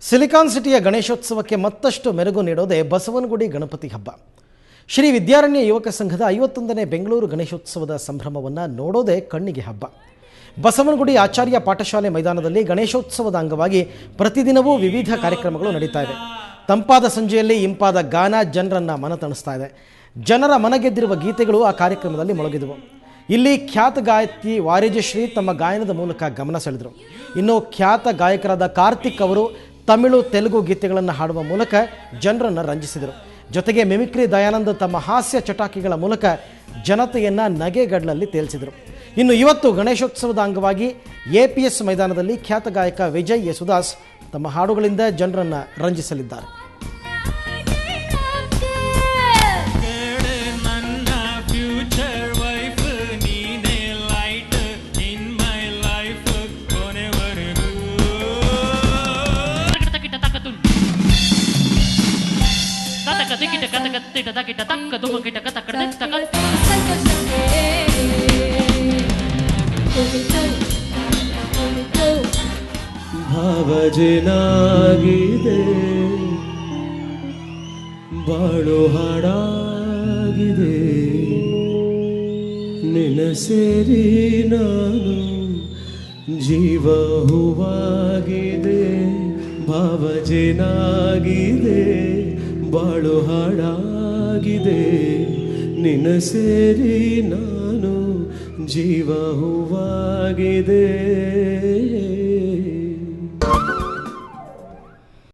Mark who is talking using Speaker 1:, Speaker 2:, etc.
Speaker 1: Silicon ಸಿಟಿಯ ಗಣೇಶೋತ್ಸವಕ್ಕೆ ಮತ್ತಷ್ಟು ಮೆರುಗು ನೀಡೋದೇ ಬಸವನಗುಡಿ ಗಣಪತಿ ಹಬ್ಬ. ಶ್ರೀ ವಿದ್ಯಾರಣ್ಯ ಯುವಕ ಸಂಘದ 51ನೇ ಬೆಂಗಳೂರು ಗಣೇಶೋತ್ಸವದ ಸಂಭ್ರಮವನ್ನು ನೋಡೋದೇ ಕಣ್ಣಿಗೆ ಹಬ್ಬ. ಬಸವನಗುಡಿ ಆಚಾರ್ಯ ಪಾಠಶಾಲೆ ಮೈದಾನದಲ್ಲಿ ಗಣೇಶೋತ್ಸವದ ಅಂಗವಾಗಿ ಪ್ರತಿದಿನವೂ ವಿವಿಧ ಕಾರ್ಯಕ್ರಮಗಳು ನಡೀತಾ ಇವೆ. ತಂಪಾದ ಸಂಜೆಯಲ್ಲಿ ಇಂಪಾದ ಗಾನ ಜನರನ್ನು ಮನತಣಿಸ್ತಾ ಇದೆ. ಜನರ ಮನಗೆದ್ದಿರುವ ಗೀತೆಗಳು ಆ ಕಾರ್ಯಕ್ರಮದಲ್ಲಿ ಮೊಳಗಿದವು. ಇಲ್ಲಿ ಖ್ಯಾತ ಗಾಯಕಿ ವಾರಿಜಶ್ರೀ ತಮ್ಮ ಗಾಯನದ ಮೂಲಕ ಗಮನ ಸೆಳೆದರು. ಇನ್ನು ಖ್ಯಾತ ಗಾಯಕರಾದ ಕಾರ್ತಿಕ್ ಅವರು ತಮಿಳು ತೆಲುಗು ಗೀತೆಗಳನ್ನು ಹಾಡುವ ಮೂಲಕ ಜನರನ್ನು ರಂಜಿಸಿದರು. ಜೊತೆಗೆ ಮಿಮಿಕ್ರಿ ದಯಾನಂದ್ ತಮ್ಮ ಹಾಸ್ಯ ಚಟಾಕಿಗಳ ಮೂಲಕ ಜನತೆಯನ್ನು ನಗೆಗಡಲಲ್ಲಿ ತೇಲಿಸಿದರು. ಇನ್ನು ಇವತ್ತು ಗಣೇಶೋತ್ಸವದ ಅಂಗವಾಗಿ APS ಮೈದಾನದಲ್ಲಿ ಖ್ಯಾತ ಗಾಯಕ ವಿಜಯ್ ಯೇಸುದಾಸ್ ತಮ್ಮ ಹಾಡುಗಳಿಂದ ಜನರನ್ನು ರಂಜಿಸಲಿದ್ದಾರೆ.
Speaker 2: ಭಾವಜನಾಗಿದೆ ಬಾಳು ಹಾಡಾಗಿದೆ ನಿನ್ನ ಸೇರಿ ನಾನು ಜೀವ ಹೂವಾಗಿದೆ. ಭಾವಜನಾಗಿದೆ ಬಾಳು ಹಾಡಾಗಿದೆ ನಿನ್ನ ಸೇರಿ ನಾನು ಜೀವ ಹೂವಾಗಿದೆ.